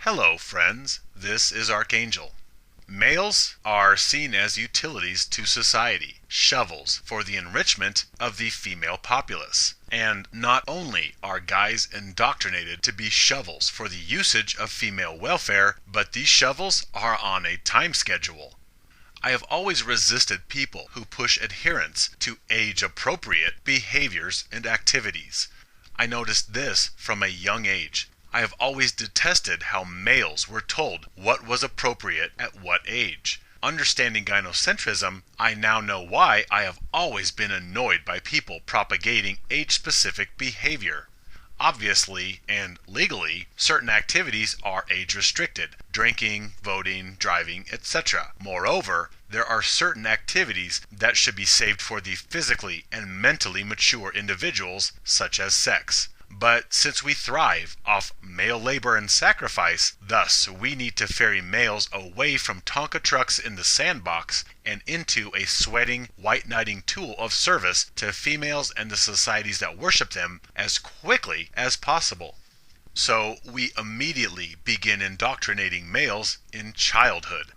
Hello, friends. This is Archangel. Males are seen as utilities to society, shovels for the enrichment of the female populace. And not only are guys indoctrinated to be shovels for the usage of female welfare, but these shovels are on a time schedule. I have always resisted people who push adherence to age-appropriate behaviors and activities. I noticed this from a young age. I have always detested how males were told what was appropriate at what age. Understanding gynocentrism, I now know why I have always been annoyed by people propagating age-specific behavior. Obviously and legally, certain activities are age-restricted: drinking, voting, driving, etc. Moreover, there are certain activities that should be saved for the physically and mentally mature individuals, such as sex. But since we thrive off male labor and sacrifice, thus we need to ferry males away from Tonka trucks in the sandbox and into a sweating, white-knighting tool of service to females and the societies that worship them as quickly as possible. So we immediately begin indoctrinating males in childhood.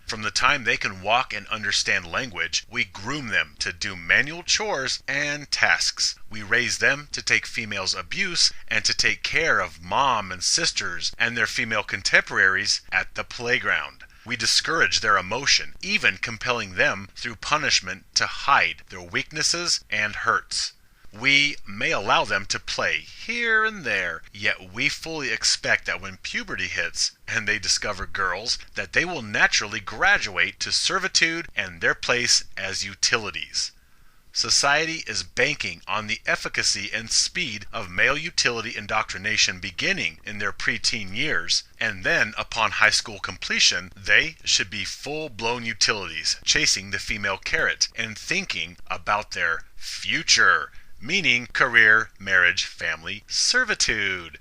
From the time they can walk and understand language, we groom them to do manual chores and tasks. We raise them to take females' abuse and to take care of mom and sisters and their female contemporaries at the playground. We discourage their emotion, even compelling them through punishment to hide their weaknesses and hurts. We may allow them to play here and there, yet we fully expect that when puberty hits and they discover girls, that they will naturally graduate to servitude and their place as utilities. Society is banking on the efficacy and speed of male utility indoctrination beginning in their preteen years, and then upon high school completion, they should be full-blown utilities, chasing the female carrot and thinking about their future, meaning career, marriage, family, servitude.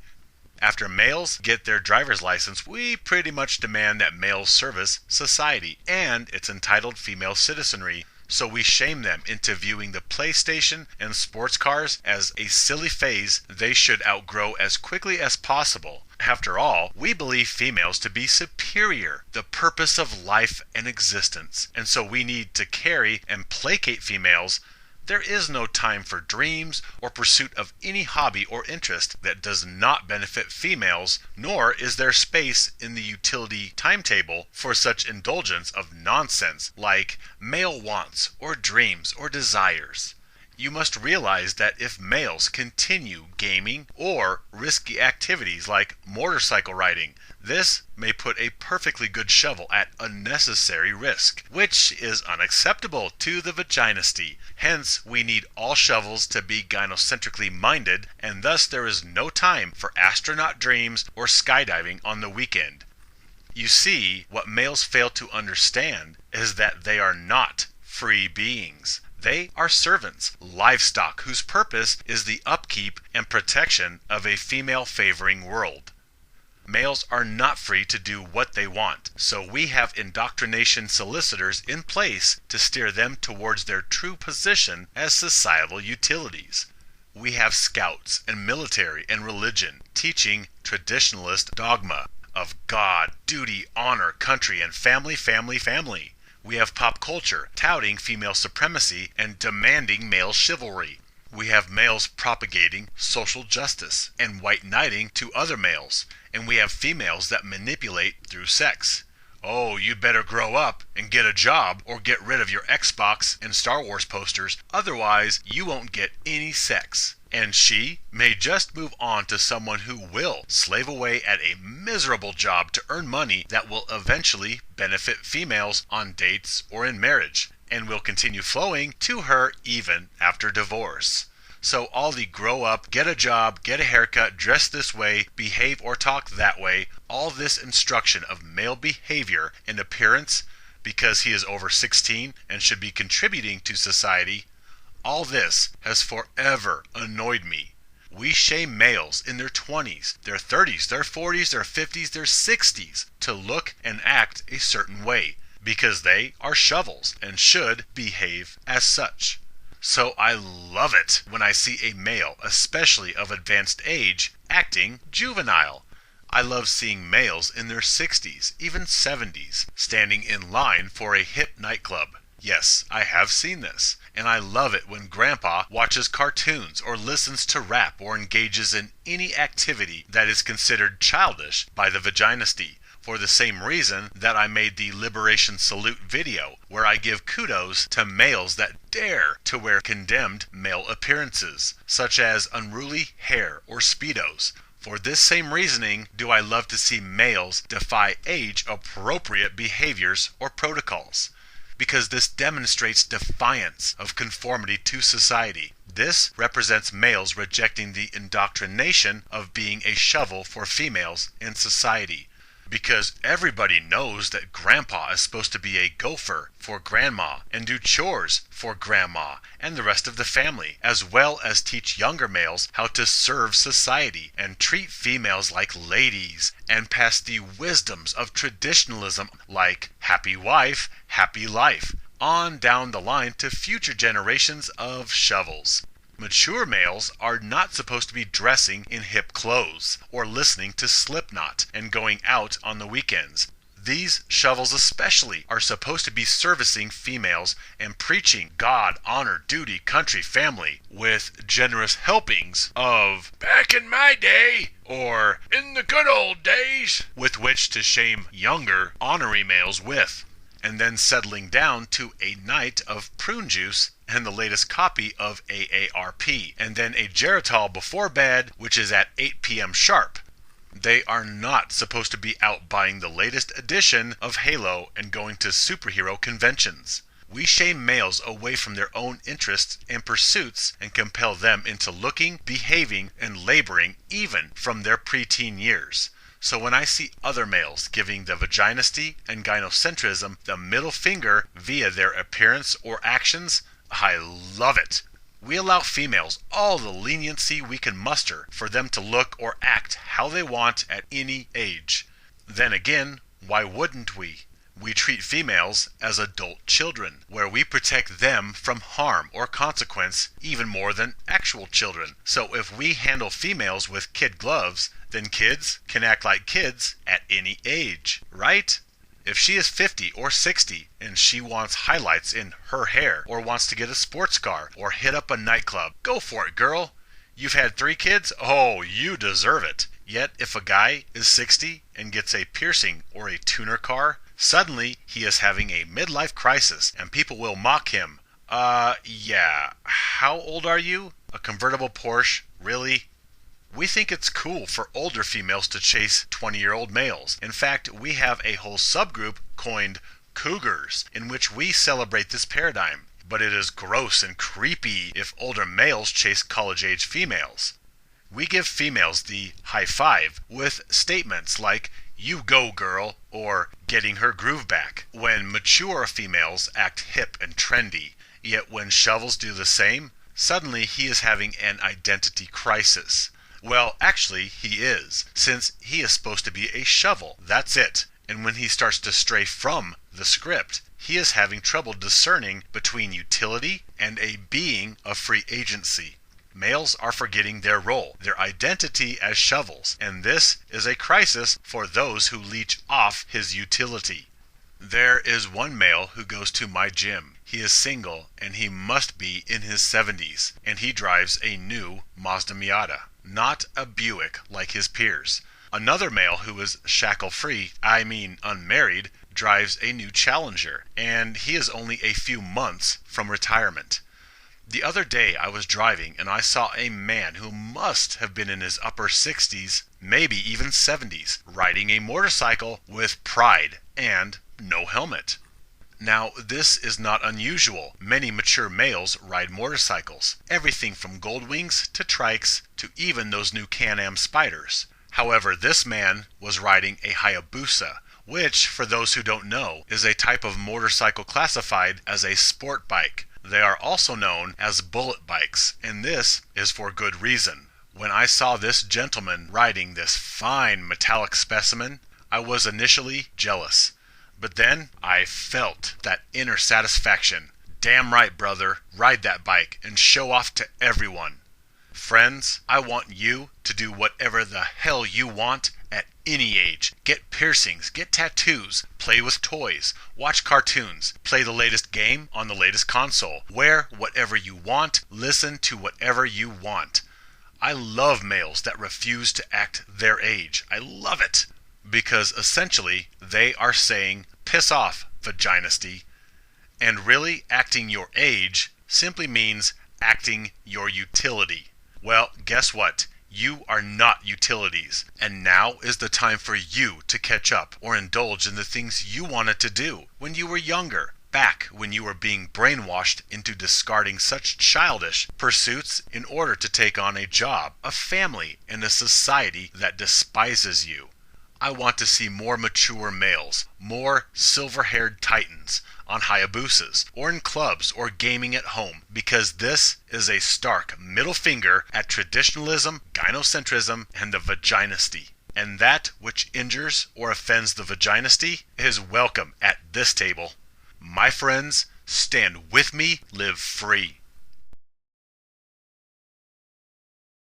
After males get their driver's license, we pretty much demand that males service society and its entitled female citizenry. So we shame them into viewing the PlayStation and sports cars as a silly phase they should outgrow as quickly as possible. After all, we believe females to be superior, the purpose of life and existence, and so we need to carry and placate females. There is no time for dreams or pursuit of any hobby or interest that does not benefit females, nor is there space in the utility timetable for such indulgence of nonsense like male wants or dreams or desires. You must realize that if males continue gaming or risky activities like motorcycle riding, this may put a perfectly good shovel at unnecessary risk, which is unacceptable to the vaginisty. Hence, we need all shovels to be gynocentrically minded, and thus there is no time for astronaut dreams or skydiving on the weekend. You see, what males fail to understand is that they are not free beings. They are servants, livestock whose purpose is the upkeep and protection of a female-favoring world. Males are not free to do what they want, so we have indoctrination solicitors in place to steer them towards their true position as societal utilities. We have scouts and military and religion teaching traditionalist dogma of God, duty, honor, country, and family, family, family. We have pop culture touting female supremacy and demanding male chivalry. We have males propagating social justice and white knighting to other males, and we have females that manipulate through sex. Oh, you'd better grow up and get a job or get rid of your Xbox and Star Wars posters, otherwise you won't get any sex. And she may just move on to someone who will slave away at a miserable job to earn money that will eventually benefit females on dates or in marriage, and will continue flowing to her even after divorce. So all the grow up, get a job, get a haircut, dress this way, behave or talk that way, all this instruction of male behavior and appearance because he is over 16 and should be contributing to society, all this has forever annoyed me. We shame males in their 20s, their 30s, their 40s, their 50s, their 60s to look and act a certain way because they are shovels and should behave as such. So I love it when I see a male, especially of advanced age, acting juvenile. I love seeing males in their 60s, even 70s, standing in line for a hip nightclub. Yes, I have seen this, and I love it when Grandpa watches cartoons or listens to rap or engages in any activity that is considered childish by the vaginisty, for the same reason that I made the Liberation Salute video, where I give kudos to males that dare to wear condemned male appearances, such as unruly hair or Speedos. For this same reasoning do I love to see males defy age-appropriate behaviors or protocols, because this demonstrates defiance of conformity to society. This represents males rejecting the indoctrination of being a shovel for females in society. Because everybody knows that Grandpa is supposed to be a gopher for Grandma and do chores for Grandma and the rest of the family, as well as teach younger males how to serve society and treat females like ladies and pass the wisdoms of traditionalism like happy wife, happy life, on down the line to future generations of shovels. Mature males are not supposed to be dressing in hip clothes or listening to Slipknot and going out on the weekends. These shovels especially are supposed to be servicing females and preaching God, honor, duty, country, family with generous helpings of "back in my day" or "in the good old days," with which to shame younger, honorary males with, and then settling down to a night of prune juice and the latest copy of AARP, and then a Geritol before bed, which is at 8 p.m. sharp. They are not supposed to be out buying the latest edition of Halo and going to superhero conventions. We shame males away from their own interests and pursuits and compel them into looking, behaving, and laboring even from their preteen years. So when I see other males giving the vaginisty and gynocentrism the middle finger via their appearance or actions, I love it. We allow females all the leniency we can muster for them to look or act how they want at any age. Then again, why wouldn't we? We treat females as adult children, where we protect them from harm or consequence even more than actual children. So if we handle females with kid gloves, then kids can act like kids at any age, right? If she is 50 or 60 and she wants highlights in her hair or wants to get a sports car or hit up a nightclub, go for it, girl. You've had 3 kids? Oh, you deserve it. Yet if a guy is 60 and gets a piercing or a tuner car, suddenly he is having a midlife crisis and people will mock him. Yeah, how old are you? A convertible Porsche? Really? We think it's cool for older females to chase 20-year-old males. In fact, we have a whole subgroup coined Cougars, in which we celebrate this paradigm. But it is gross and creepy if older males chase college-age females. We give females the high five with statements like, "You go, girl," or "getting her groove back," when mature females act hip and trendy. Yet when shovels do the same, suddenly he is having an identity crisis. Well, actually, he is, since he is supposed to be a shovel. That's it. And when he starts to stray from the script, he is having trouble discerning between utility and a being of free agency. Males are forgetting their role, their identity as shovels, and this is a crisis for those who leech off his utility. There is one male who goes to my gym. He is single, and he must be in his 70s, and he drives a new Mazda Miata, not a Buick like his peers. Another male who is shackle-free, unmarried, drives a new Challenger, and he is only a few months from retirement. The other day I was driving and I saw a man who must have been in his upper 60s, maybe even 70s, riding a motorcycle with pride and no helmet. Now, this is not unusual. Many mature males ride motorcycles, everything from Goldwings to trikes to even those new Can-Am Spyders. However, this man was riding a Hayabusa, which, for those who don't know, is a type of motorcycle classified as a sport bike. They are also known as bullet bikes, and this is for good reason. When I saw this gentleman riding this fine metallic specimen, I was initially jealous. But then I felt that inner satisfaction. Damn right, brother, ride that bike and show off to everyone. Friends, I want you to do whatever the hell you want at any age. Get piercings, get tattoos, play with toys, watch cartoons, play the latest game on the latest console, wear whatever you want, listen to whatever you want. I love males that refuse to act their age. I love it. Because essentially, they are saying, piss off, vaginisty. And really, acting your age simply means acting your utility. Well, guess what? You are not utilities. And now is the time for you to catch up or indulge in the things you wanted to do when you were younger. Back when you were being brainwashed into discarding such childish pursuits in order to take on a job, a family, and a society that despises you. I want to see more mature males, more silver-haired titans on Hayabusas, or in clubs, or gaming at home, because this is a stark middle finger at traditionalism, gynocentrism, and the vaginisty. And that which injures or offends the vaginisty is welcome at this table. My friends, stand with me, live free.